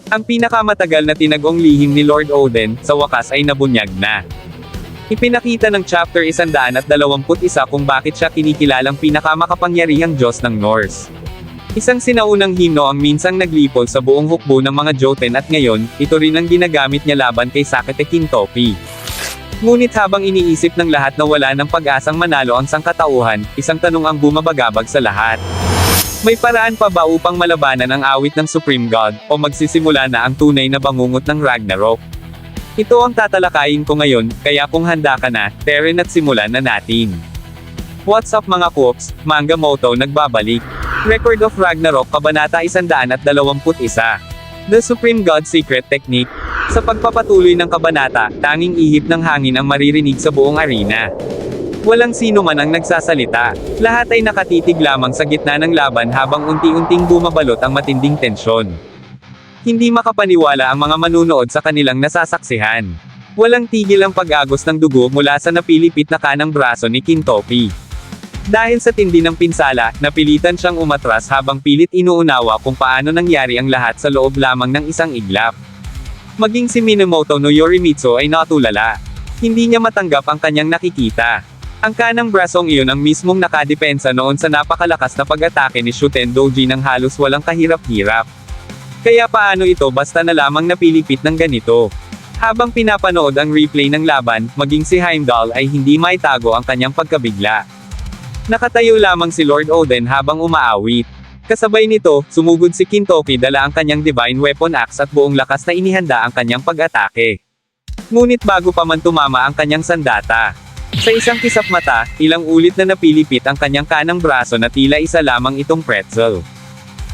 Ang pinakamatagal na tinagong lihim ni Lord Odin, sa wakas ay nabunyag na. Ipinakita ng chapter 121 kung bakit siya kinikilalang pinakamakapangyarihang Diyos ng Norse. Isang sinaunang himno ang minsang naglipol sa buong hukbo ng mga Jotun at ngayon, ito rin ang ginagamit niya laban kay Sakete Kintopi. Ngunit habang iniisip ng lahat na wala ng pag-asang manalo ang sangkatauhan, isang tanong ang bumabagabag sa lahat. May paraan pa ba upang malabanan ang awit ng Supreme God, o magsisimula na ang tunay na bangungot ng Ragnarok? Ito ang tatalakayin ko ngayon, kaya kung handa ka na, Teren at simulan na natin. What's up mga Koops, Manga Moto nagbabalik. Record of Ragnarok Kabanata 121. The Supreme God's Secret Technique. Sa pagpapatuloy ng kabanata, tanging ihip ng hangin ang maririnig sa buong arena. Walang sino man ang nagsasalita. Lahat ay nakatitig lamang sa gitna ng laban habang unti-unting bumabalot ang matinding tensyon. Hindi makapaniwala ang mga manunood sa kanilang nasasaksihan. Walang tigil ang pag-agos ng dugo mula sa napilipit na kanang braso ni Kintopi. Dahil sa tindi ng pinsala, napilitan siyang umatras habang pilit inuunawa kung paano nangyari ang lahat sa loob lamang ng isang iglap. Maging si Minamoto no Yorimitsu ay natulala. Hindi niya matanggap ang kanyang nakikita. Ang kanang brasong iyon ang mismong nakadepensa noon sa napakalakas na pag-atake ni Shuten Doji ng halos walang kahirap-hirap. Kaya paano ito basta na lamang napilipit ng ganito? Habang pinapanood ang replay ng laban, maging si Heimdall ay hindi maitago ang kanyang pagkabigla. Nakatayo lamang si Lord Odin habang umaawit. Kasabay nito, sumugod si Kintoki dala ang kanyang Divine Weapon Axe at buong lakas na inihanda ang kanyang pag-atake. Ngunit bago pa man tumama ang kanyang sandata, sa isang kisap mata, ilang ulit na napilipit ang kanyang kanang braso na tila isa lamang itong pretzel.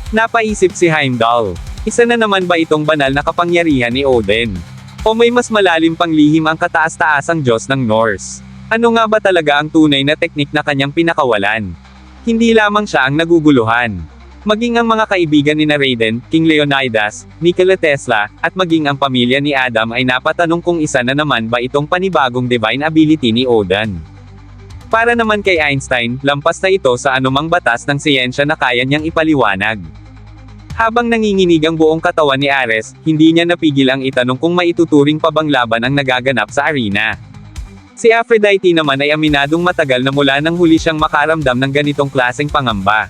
Napaisip si Heimdall, isa na naman ba itong banal na kapangyarihan ni Odin? O may mas malalim pang lihim ang kataas-taasang Diyos ng Norse? Ano nga ba talaga ang tunay na teknik na kanyang pinakawalan? Hindi lamang siya ang naguguluhan. Maging ang mga kaibigan ni Raiden, King Leonidas, Nikola Tesla, at maging ang pamilya ni Adam ay napatanong kung isa na naman ba itong panibagong divine ability ni Odin. Para naman kay Einstein, lampas na ito sa anumang batas ng siyensya na kaya niyang ipaliwanag. Habang nanginginig ang buong katawan ni Ares, hindi niya napigil ang itanong kung maituturing pa bang laban ang nagaganap sa arena. Si Aphrodite naman ay aminadong matagal na mula nang huli siyang makaramdam ng ganitong klaseng pangamba.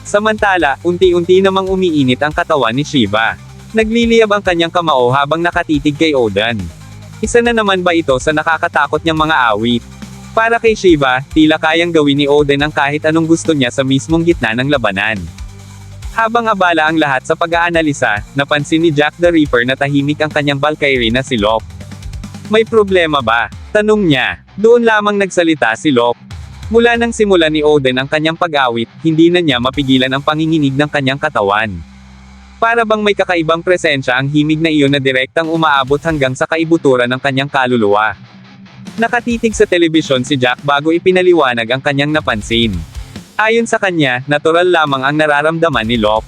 Samantala, unti-unti namang umiinit ang katawan ni Shiva. Nagliliyab ang kanyang kamao habang nakatitig kay Odin. Isa na naman ba ito sa nakakatakot niyang mga awit? Para kay Shiva, tila kayang gawin ni Odin ang kahit anong gusto niya sa mismong gitna ng labanan. Habang abala ang lahat sa pag-aanalisa, napansin ni Jack the Ripper na tahimik ang kanyang Valkyrie na si Loki. May problema ba? Tanong niya. Doon lamang nagsalita si Loki. Mula nang simula ni Odin ang kanyang pag-awit, hindi na niya mapigilan ang panginginig ng kanyang katawan. Para bang may kakaibang presensya ang himig na iyon na direktang umaabot hanggang sa kaibuturan ng kanyang kaluluwa. Nakatitig sa telebisyon si Jack bago ipinaliwanag ang kanyang napansin. Ayon sa kanya, natural lamang ang nararamdaman ni Loki.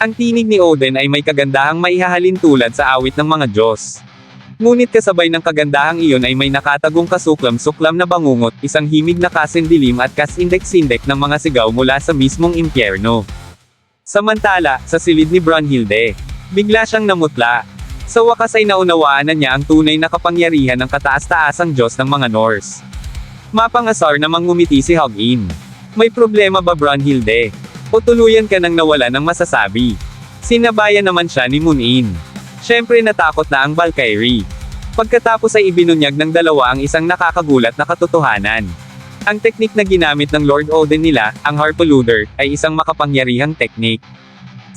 Ang tinig ni Odin ay may kagandahang maihahalin tulad sa awit ng mga Diyos. Ngunit kasabay ng kagandahang iyon ay may nakatagong kasuklam-suklam na bangungot, isang himig na kasindilim at kasindek-sindek ng mga sigaw mula sa mismong impyerno. Samantala, sa silid ni Brunhilde, bigla siyang namutla. Sa wakas ay naunawaan na niya ang tunay na kapangyarihan ng kataas-taasang Diyos ng mga Norse. Mapangasar namang ngumiti si Hugin. May problema ba Brunhilde? O tuluyan ka nang nawala ng masasabi? Sinabayan naman siya ni Munin. Siyempre natakot na ang Valkyrie. Pagkatapos ay ibinunyag ng dalawa ang isang nakakagulat na katotohanan. Ang teknik na ginamit ng Lord Odin nila, ang Harpaluder, ay isang makapangyarihang teknik.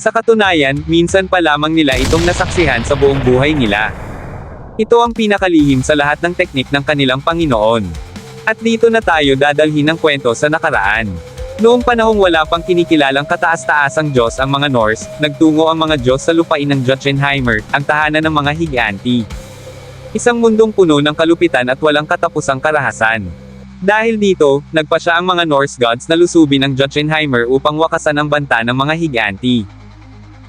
Sa katunayan, minsan pa lamang nila itong nasaksihan sa buong buhay nila. Ito ang pinakalihim sa lahat ng teknik ng kanilang Panginoon. At dito na tayo dadalhin ng kwento sa nakaraan. Noong panahong wala pang kinikilalang kataas-taasang Diyos ang mga Norse, nagtungo ang mga Diyos sa lupain ng Jotunheimer, ang tahanan ng mga Giganti. Isang mundong puno ng kalupitan at walang katapusang karahasan. Dahil dito, nagpasya ang mga Norse gods na lusubin ang Jotunheimer upang wakasan ang banta ng mga Giganti.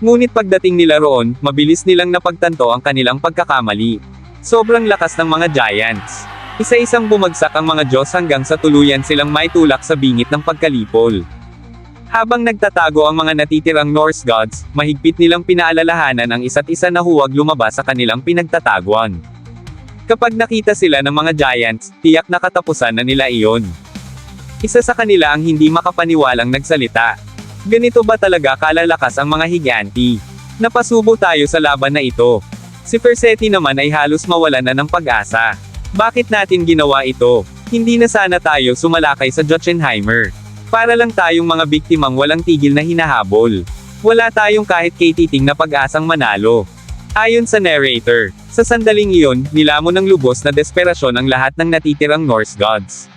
Ngunit pagdating nila roon, mabilis nilang napagtanto ang kanilang pagkakamali. Sobrang lakas ng mga giants. Isa-isang bumagsak ang mga Diyos hanggang sa tuluyan silang maitulak sa bingit ng pagkalipol. Habang nagtatago ang mga natitirang Norse gods, mahigpit nilang pinaalalahanan ang isa't isa na huwag lumabas sa kanilang pinagtataguan. Kapag nakita sila ng mga giants, tiyak na katapusan na nila iyon. Isa sa kanila ang hindi makapaniwalang nagsalita. Ganito ba talaga kalalakas ang mga higanti? Napasubo tayo sa laban na ito. Si Persetti naman ay halos mawalan na ng pag-asa. Bakit natin ginawa ito? Hindi na sana tayo sumalakay sa Jotunheimer. Para lang tayong mga biktimang walang tigil na hinahabol. Wala tayong kahit katiting na pag-asang manalo. Ayon sa narrator, sa sandaling iyon, nilamon ng lubos na desperasyon ang lahat ng natitirang Norse gods.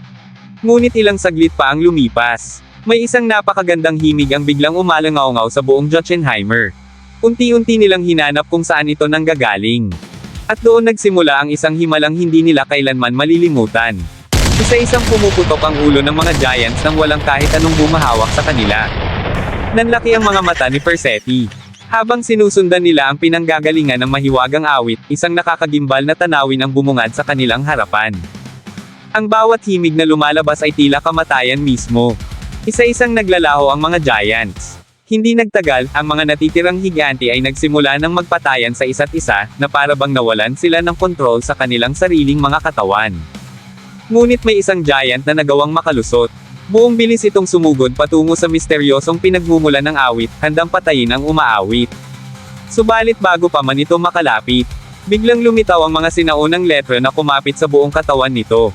Ngunit ilang saglit pa ang lumipas. May isang napakagandang himig ang biglang umalangaw-ngaw sa buong Jotunheimer. Unti-unti nilang hinanap kung saan ito nanggagaling. At doon nagsimula ang isang himalang hindi nila kailanman malilimutan. Isa-isang pumuputok ang ulo ng mga giants nang walang kahit anong bumahawak sa kanila. Nanlaki ang mga mata ni Persetti. Habang sinusundan nila ang pinanggagalingan ng mahiwagang awit, isang nakakagimbal na tanawin ang bumungad sa kanilang harapan. Ang bawat himig na lumalabas ay tila kamatayan mismo. Isa-isang naglalaho ang mga giants. Hindi nagtagal, ang mga natitirang higanti ay nagsimula ng magpatayan sa isa't isa, na para bang nawalan sila ng kontrol sa kanilang sariling mga katawan. Ngunit may isang giant na nagawang makalusot. Buong bilis itong sumugod patungo sa misteryosong pinagmumulan ng awit, handang patayin ang umaawit. Subalit bago pa man ito makalapit, biglang lumitaw ang mga sinaunang letra na kumapit sa buong katawan nito.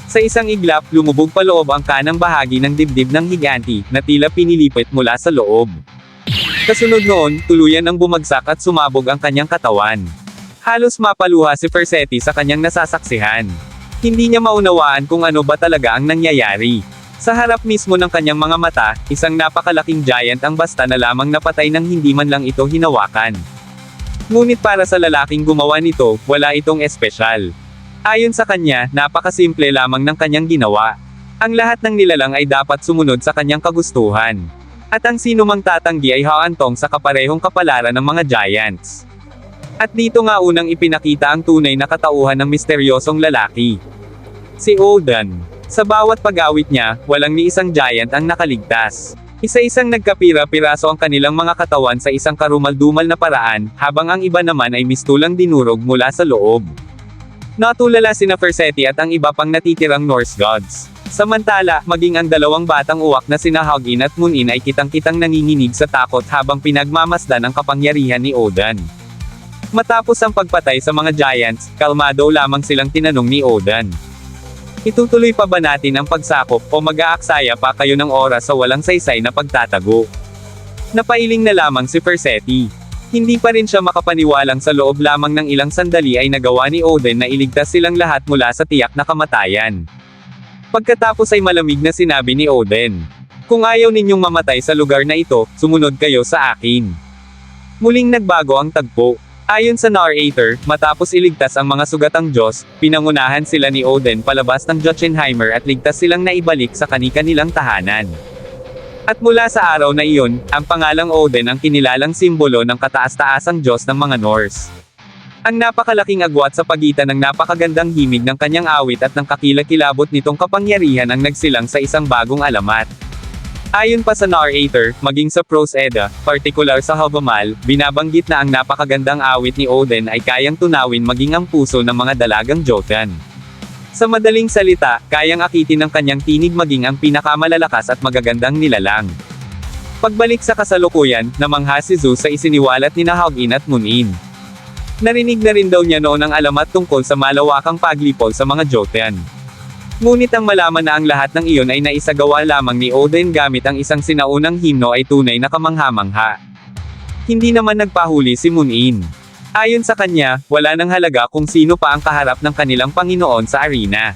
Sa isang iglap, lumubog paloob ang kanang bahagi ng dibdib ng higanti, na tila pinilipit mula sa loob. Kasunod noon, tuluyan ang bumagsak at sumabog ang kanyang katawan. Halos mapaluha si Persetti sa kanyang nasasaksihan. Hindi niya maunawaan kung ano ba talaga ang nangyayari. Sa harap mismo ng kanyang mga mata, isang napakalaking giant ang basta na lamang napatay nang hindi man lang ito hinawakan. Ngunit para sa lalaking gumawa nito, wala itong espesyal. Ayon sa kanya, napakasimple lamang ng kanyang ginawa. Ang lahat ng nilalang ay dapat sumunod sa kanyang kagustuhan. At ang sino mang tatanggi ay haantong sa kaparehong kapalaran ng mga giants. At dito nga unang ipinakita ang tunay na katauhan ng misteryosong lalaki. Si Odin. Sa bawat pag-awit niya, walang ni isang giant ang nakaligtas. Isa-isang nagkapira-piraso ang kanilang mga katawan sa isang karumal-dumal na paraan, habang ang iba naman ay mistulang dinurog mula sa loob. Natulala sina Persetti at ang iba pang natitirang Norse gods. Samantala, maging ang dalawang batang uwak na sina Hugin at Munin ay kitang-kitang nanginginig sa takot habang pinagmamasdan ang kapangyarihan ni Odin. Matapos ang pagpatay sa mga giants, kalmado lamang silang tinanong ni Odin. Itutuloy pa ba natin ang pagsakop o mag-aaksaya pa kayo ng oras sa walang saysay na pagtatago? Napailing na lamang si Persetti. Hindi pa rin siya makapaniwalang sa loob lamang ng ilang sandali ay nagawa ni Odin na iligtas silang lahat mula sa tiyak na kamatayan. Pagkatapos ay malamig na sinabi ni Odin, "Kung ayaw ninyong mamatay sa lugar na ito, sumunod kayo sa akin." Muling nagbago ang tagpo. Ayon sa narrator, matapos iligtas ang mga sugatang Diyos, pinangunahan sila ni Odin palabas ng Jotunheimer at ligtas silang naibalik sa kani-kanilang tahanan. At mula sa araw na iyon, ang pangalang Odin ang kinilalang simbolo ng kataas-taasang Diyos ng mga Norse. Ang napakalaking agwat sa pagitan ng napakagandang himig ng kanyang awit at ng kakilakilabot nitong kapangyarihan ang nagsilang sa isang bagong alamat. Ayon pa sa narrator, maging sa Prose Edda, partikular sa Havamal, binabanggit na ang napakagandang awit ni Odin ay kayang tunawin maging ang puso ng mga dalagang Jotun. Sa madaling salita, kayang akitin ng kanyang tinig maging ang pinakamalalakas at magagandang nilalang. Pagbalik sa kasalukuyan, namangha si Zeus sa isiniwalat ni Hugin at Munin. Narinig na rin daw niya noon ang alamat tungkol sa malawakang paglipol sa mga Jotun. Ngunit ang malaman na ang lahat ng iyon ay naisagawa lamang ni Odin gamit ang isang sinaunang himno ay tunay na kamangha-mangha. Hindi naman nagpahuli si Munin. Ayon sa kanya, wala nang halaga kung sino pa ang kaharap ng kanilang Panginoon sa arena.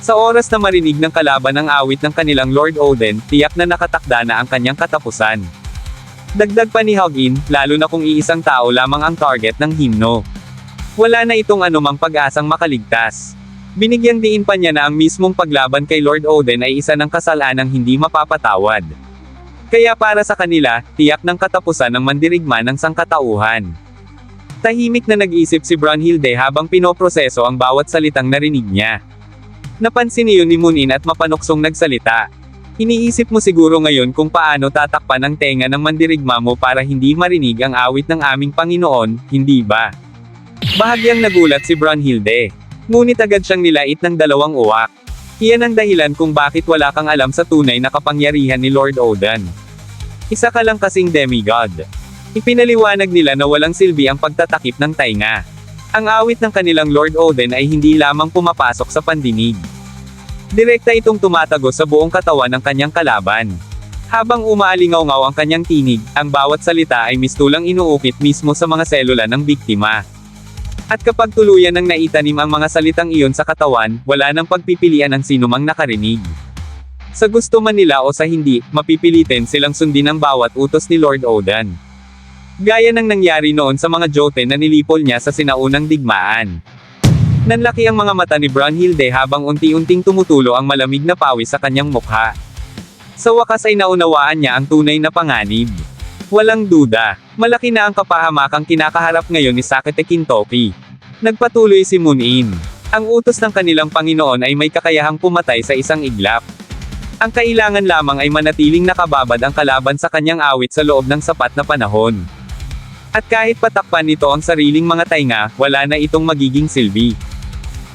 Sa oras na marinig ng kalaban ang awit ng kanilang Lord Odin, tiyak na nakatakda na ang kanyang katapusan. Dagdag pa ni Hugin, lalo na kung iisang tao lamang ang target ng himno. Wala na itong anumang pag-asang makaligtas. Binigyang diin pa niya na ang mismong paglaban kay Lord Odin ay isa ng kasalanang hindi mapapatawad. Kaya para sa kanila, tiyak ng katapusan ng mandirigma ng sangkatauhan. Tahimik na nag-isip si Brunhilde habang pinoproseso ang bawat salitang narinig niya. Napansin iyon ni Munin at mapanuksong nagsalita. Iniisip mo siguro ngayon kung paano tatakpan ang tenga ng mandirigma mo para hindi marinig ang awit ng aming Panginoon, hindi ba? Bahagyang nagulat si Brunhilde. Ngunit agad siyang nilait ng dalawang uwak. Iyan ang dahilan kung bakit wala kang alam sa tunay na kapangyarihan ni Lord Odin. Isa ka lang kasing demigod. Ipinaliwanag nila na walang silbi ang pagtatakip ng tainga. Ang awit ng kanilang Lord Odin ay hindi lamang pumapasok sa pandinig. Direkta itong tumatago sa buong katawan ng kanyang kalaban. Habang umaalingaw-ngaw ang kanyang tinig, ang bawat salita ay mistulang inuukit mismo sa mga selula ng biktima. At kapag tuluyan ng naitanim ang mga salitang iyon sa katawan, wala nang pagpipilian ang sinumang nakarinig. Sa gusto man nila o sa hindi, mapipilitin silang sundin ang bawat utos ni Lord Odin. Gaya ng nangyari noon sa mga Jotun na nilipol niya sa sinaunang digmaan. Nanlaki ang mga mata ni Brunhilde habang unti-unting tumutulo ang malamig na pawis sa kanyang mukha. Sa wakas ay naunawaan niya ang tunay na panganib. Walang duda, malaki na ang kapahamakang kinakaharap ngayon ni Sakete Kintoki. Nagpatuloy si Moon-in. Ang utos ng kanilang Panginoon ay may kakayahang pumatay sa isang iglap. Ang kailangan lamang ay manatiling nakababad ang kalaban sa kanyang awit sa loob ng sapat na panahon. At kahit patakpan nito ang sariling mga tainga, wala na itong magiging silbi.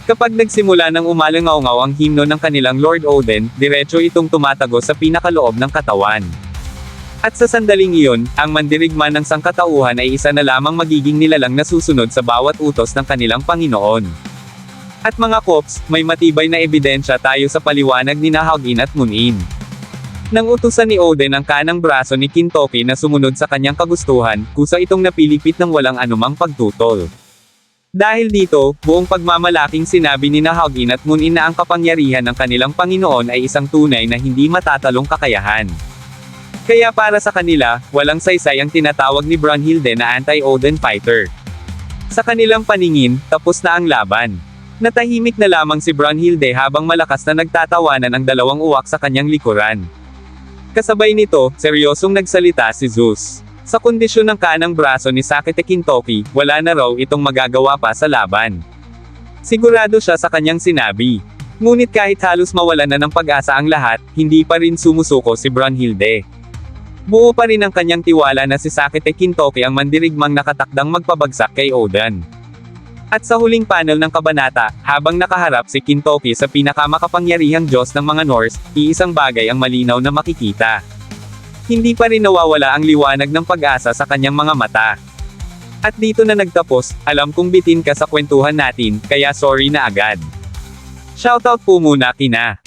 Kapag nagsimula ng umalangaw-ngaw ang himno ng kanilang Lord Odin, diretso itong tumatago sa pinakaloob ng katawan. At sa sandaling iyon, ang mandirigma ng sangkatauhan ay isa na lamang magiging nilalang na susunod sa bawat utos ng kanilang Panginoon. At mga kops, may matibay na ebidensya tayo sa paliwanag ni Nahagin at Moon-in. Nang utusan ni Odin ang kanang braso ni Kintoki na sumunod sa kanyang kagustuhan, kusa itong napilipit ng walang anumang pagtutol. Dahil dito, buong pagmamalaking sinabi ni Nahagin at Moon-in na ang kapangyarihan ng kanilang Panginoon ay isang tunay na hindi matatalong kakayahan. Kaya para sa kanila, walang saysay ang tinatawag ni Brunhilde na anti-Odin fighter. Sa kanilang paningin, tapos na ang laban. Natahimik na lamang si Brunhilde habang malakas na nagtatawanan ang dalawang uwak sa kanyang likuran. Kasabay nito, seryosong nagsalita si Zeus. Sa kondisyon ng kanang braso ni Sakete Kintoki, wala na raw itong magagawa pa sa laban. Sigurado siya sa kanyang sinabi. Ngunit kahit halos mawalan na ng pag-asa ang lahat, hindi pa rin sumusuko si Brunhilde. Buo pa rin ang kanyang tiwala na si Sakete Kintoki ang mandirigmang nakatakdang magpabagsak kay Odin. At sa huling panel ng kabanata, habang nakaharap si Kintoki sa pinakamakapangyarihang Diyos ng mga Norse, iisang bagay ang malinaw na makikita. Hindi pa rin nawawala ang liwanag ng pag-asa sa kanyang mga mata. At dito na nagtapos, alam kong bitin ka sa kwentuhan natin, kaya sorry na agad. Shoutout po muna kina